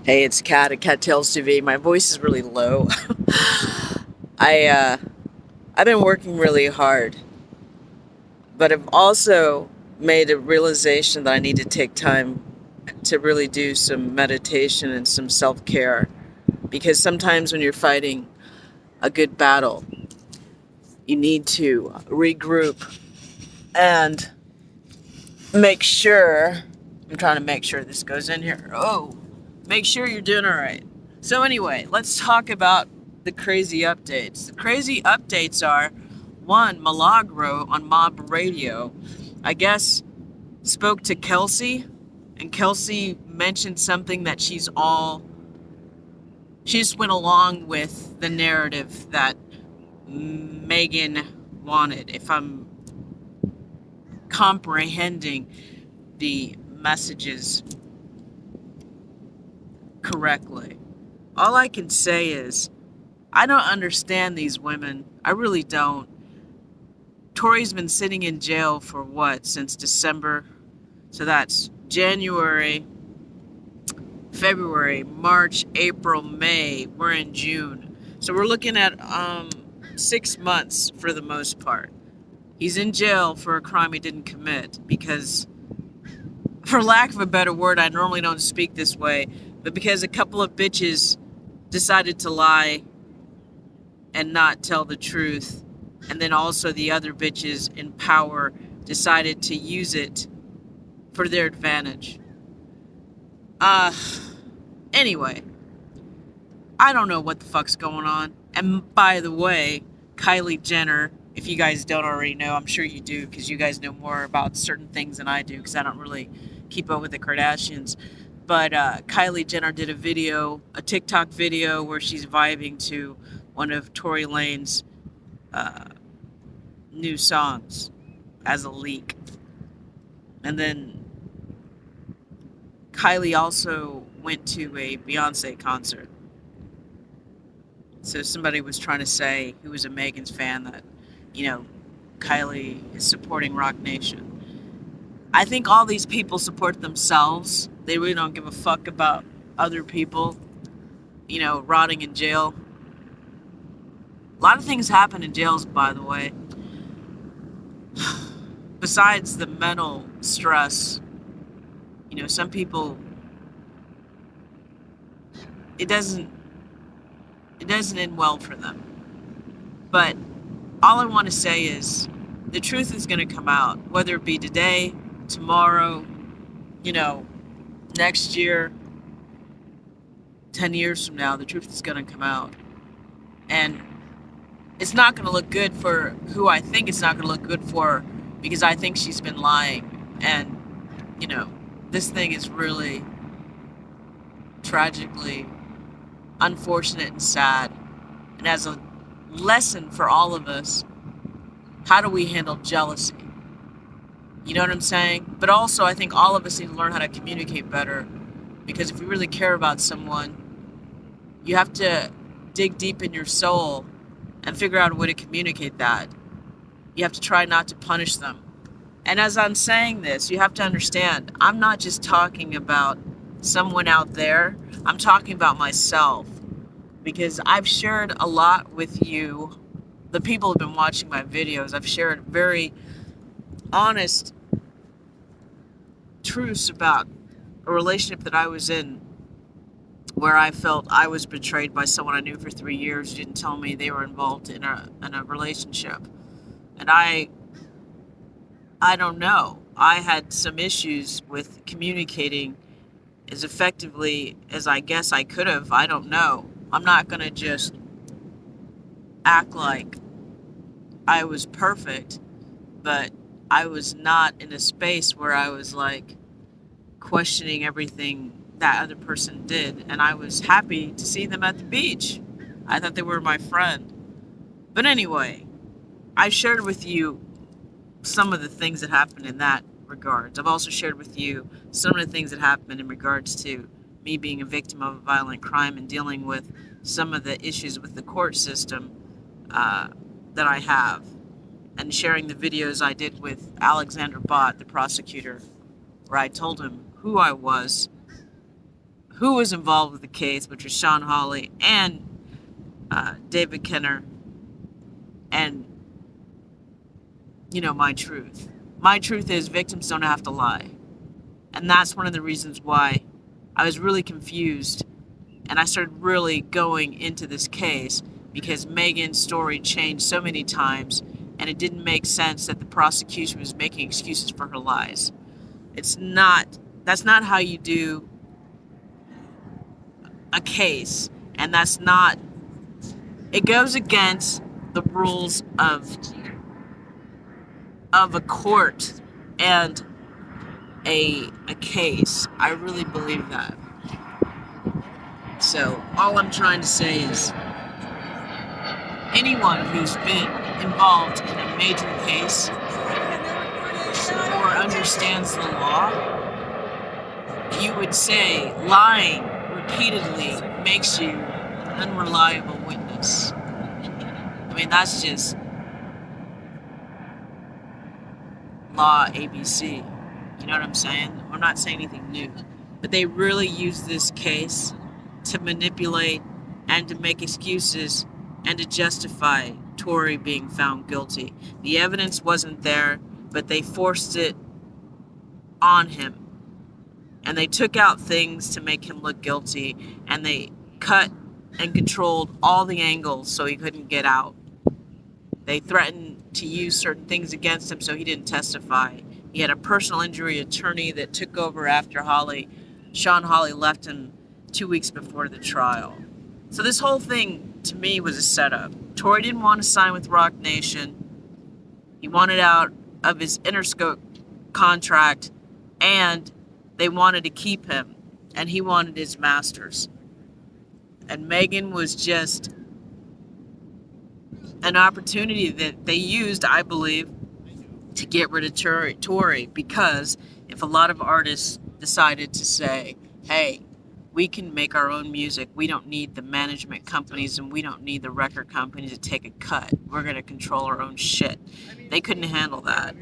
Hey, it's Kat at Kattalestv. My voice is really low. I I've been working really hard, but I've also made a realization that I need to take time to really do some meditation and some self-care, because sometimes when you're fighting a good battle, you need to regroup and make sure I'm trying to make sure this goes in here. Oh, make sure you're doing all right. So anyway, let's talk about the crazy updates. The crazy updates are, one, Milagro on Mob Radio, I guess, spoke to Kelsey, and Kelsey mentioned something that she just went along with the narrative that Megan wanted, if I'm comprehending the messages correctly. All I can say is, I don't understand these women. I really don't. Tori's been sitting in jail for what, since December? So that's January, February, March, April, May. We're in June. So we're looking at 6 months for the most part. He's in jail for a crime he didn't commit because, for lack of a better word, I normally don't speak this way, but because a couple of bitches decided to lie and not tell the truth, and then also the other bitches in power decided to use it for their advantage. Anyway, I don't know what the fuck's going on. And by the way, Kylie Jenner, if you guys don't already know, I'm sure you do, because you guys know more about certain things than I do, because I don't really keep up with the Kardashians. But Kylie Jenner did a TikTok video where she's vibing to one of Tory Lane's new songs as a leak. And then Kylie also went to a Beyonce concert. So somebody was trying to say, who was a Megan's fan, that, Kylie is supporting Rock Nation. I think all these people support themselves. They really don't give a fuck about other people, rotting in jail. A lot of things happen in jails, by the way. Besides the mental stress, some people, it doesn't end well for them. But all I want to say is the truth is going to come out, whether it be today, tomorrow, next year, 10 years from now, the truth is going to come out. And it's not going to look good for who I think it's not going to look good for, because I think she's been lying. And, this thing is really tragically unfortunate and sad. And as a lesson for all of us, how do we handle jealousy? You know what I'm saying? But also, I think all of us need to learn how to communicate better, because if we really care about someone, you have to dig deep in your soul and figure out a way to communicate that. You have to try not to punish them. And as I'm saying this, you have to understand, I'm not just talking about someone out there. I'm talking about myself, because I've shared a lot with you, the people who've been watching my videos. I've shared very honest truths about a relationship that I was in, where I felt I was betrayed by someone I knew for 3 years who didn't tell me they were involved in a relationship. And I don't know. I had some issues with communicating as effectively as I guess I could have. I don't know. I'm not going to just act like I was perfect, but I was not in a space where I was like questioning everything that other person did. And I was happy to see them at the beach. I thought they were my friend. But anyway, I shared with you some of the things that happened in that regards. I've also shared with you some of the things that happened in regards to me being a victim of a violent crime and dealing with some of the issues with the court system that I have, and sharing the videos I did with Alexander Bott, the prosecutor, where I told him who I was, who was involved with the case, which was Sean Hawley and David Kenner, and, my truth. My truth is victims don't have to lie. And that's one of the reasons why I was really confused, and I started really going into this case, because Megan's story changed so many times, and it didn't make sense that the prosecution was making excuses for her lies. That's not how you do a case, and it goes against the rules of a court and a case. I really believe that. So all I'm trying to say is, anyone who's been involved in a major case or understands the law, you would say lying repeatedly makes you an unreliable witness. I mean, that's just law ABC. You know what I'm saying? I'm not saying anything new. But they really use this case to manipulate and to make excuses and to justify Tory being found guilty. The evidence wasn't there, but they forced it on him. And they took out things to make him look guilty, and they cut and controlled all the angles so he couldn't get out. They threatened to use certain things against him so he didn't testify. He had a personal injury attorney that took over after Sean Hawley left him 2 weeks before the trial. So this whole thing, to me, was a setup. Tory didn't want to sign with Rock Nation. He wanted out of his Interscope contract, and they wanted to keep him, and he wanted his masters. And Megan was just an opportunity that they used, I believe, to get rid of Tory, because if a lot of artists decided to say, hey, we can make our own music, we don't need the management companies and we don't need the record companies to take a cut, we're going to control our own shit. They couldn't handle that.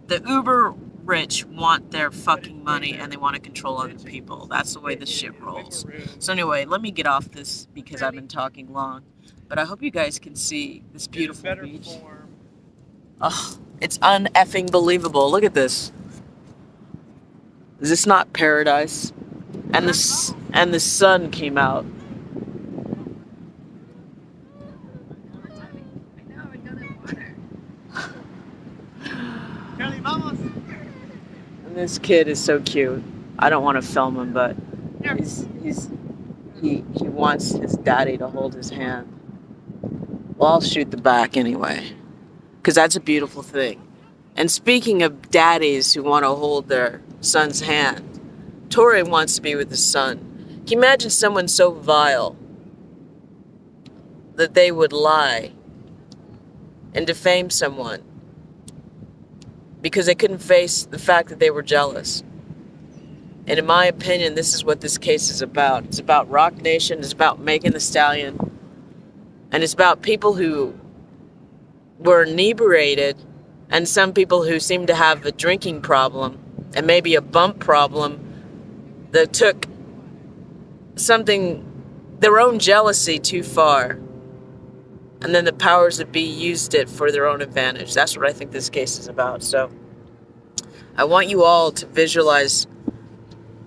The uber rich want their fucking money and they want to control other people. That's the way this shit rolls. So anyway, let me get off this because I've been talking long. But I hope you guys can see this beautiful beach. Oh, it's un-effing believable. Look at this. Is this not paradise? And the sun came out. And this kid is so cute. I don't want to film him, but he wants his daddy to hold his hand. Well, I'll shoot the back anyway, because that's a beautiful thing. And speaking of daddies who want to hold their son's hand, Tory wants to be with his son. Can you imagine someone so vile that they would lie and defame someone because they couldn't face the fact that they were jealous? And in my opinion, this is what this case is about. It's about Rock Nation, it's about Megan Thee Stallion, and it's about people who were inebriated and some people who seem to have a drinking problem and maybe a bump problem that took their own jealousy too far. And then the powers that be used it for their own advantage. That's what I think this case is about. So I want you all to visualize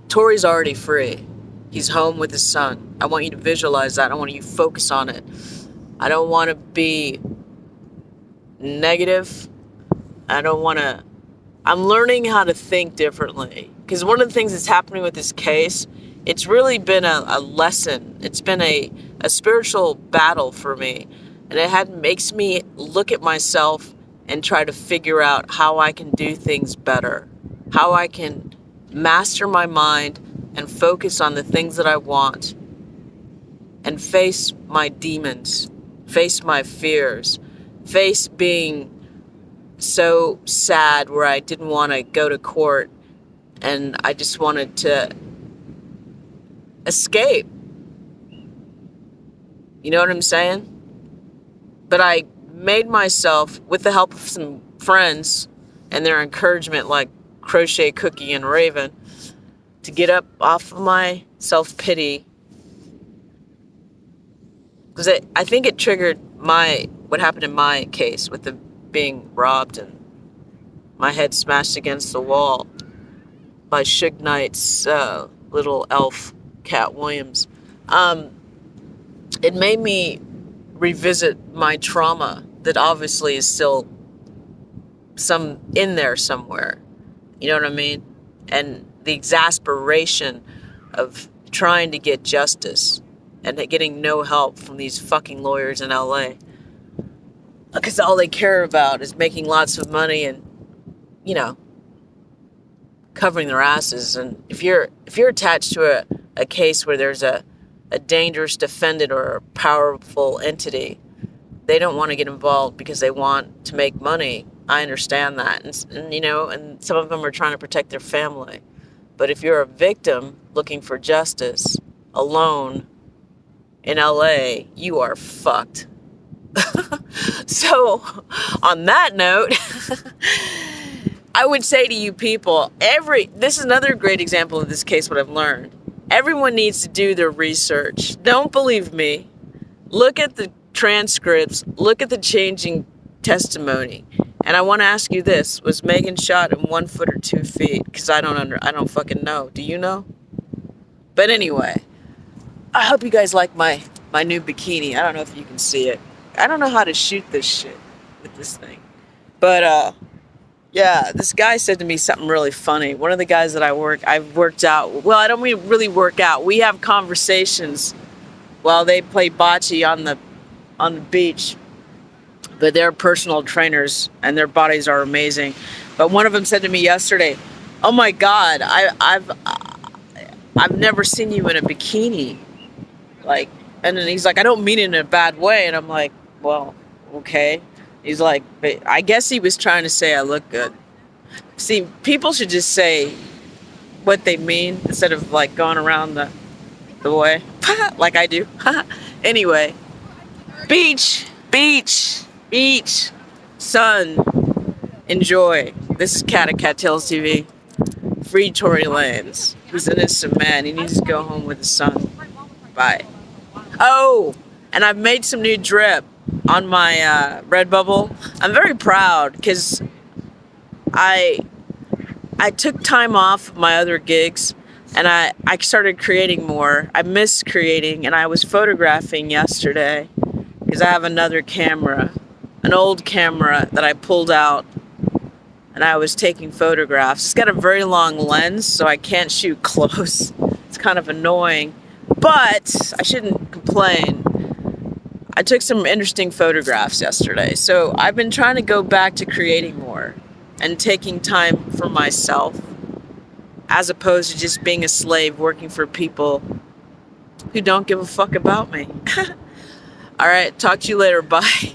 Tory's already free. He's home with his son. I want you to visualize that. I want you to focus on it. I don't want to be negative. I'm learning how to think differently. Because one of the things that's happening with this case, it's really been a lesson. It's been a spiritual battle for me. And it makes me look at myself and try to figure out how I can do things better. How I can master my mind and focus on the things that I want. And face my demons. Face my fears. Face being so sad where I didn't want to go to court and I just wanted to escape. You know what I'm saying? But I made myself, with the help of some friends and their encouragement like Crochet Cookie and Raven, to get up off of my self-pity. Because I think it triggered what happened in my case with the being robbed and my head smashed against the wall by Suge Knight's little elf, Cat Williams. It made me revisit my trauma that obviously is still in there somewhere. You know what I mean? And the exasperation of trying to get justice and getting no help from these fucking lawyers in LA. Because all they care about is making lots of money and, you know, covering their asses. And if you're attached to a case where there's a dangerous defendant or a powerful entity, they don't want to get involved because they want to make money. I understand that. And you know, and some of them are trying to protect their family. But if you're a victim looking for justice alone in LA, you are fucked. So, on that note, I would say to you people, this is another great example of this case, what I've learned. Everyone needs to do their research. Don't believe me. Look at the transcripts. Look at the changing testimony. And I want to ask you this. Was Megan shot in 1 foot or 2 feet? Because I don't fucking know. Do you know? But anyway, I hope you guys like my new bikini. I don't know if you can see it. I don't know how to shoot this shit with this thing. But, yeah, this guy said to me something really funny. One of the guys that I've worked out. Well, I don't really work out. We have conversations while they play bocce on the beach. But they're personal trainers and their bodies are amazing. But one of them said to me yesterday, "Oh my God, I've never seen you in a bikini." Like, and then he's like, "I don't mean it in a bad way." And I'm like, "Well, okay." He's like, "But I guess he was trying to say I look good." See, people should just say what they mean instead of like going around the way like I do. Anyway, beach, sun, enjoy. This is Kat at Kattalestv. Free Tory Lanez. He's an innocent man. He needs to go home with his son. Bye. Oh, and I've made some new drip on my Redbubble. I'm very proud because I took time off my other gigs and I started creating more. I missed creating and I was photographing yesterday because I have another camera, an old camera that I pulled out and I was taking photographs. It's got a very long lens, so I can't shoot close. It's kind of annoying, but I shouldn't complain. I took some interesting photographs yesterday, so I've been trying to go back to creating more and taking time for myself as opposed to just being a slave working for people who don't give a fuck about me. All right, talk to you later. Bye.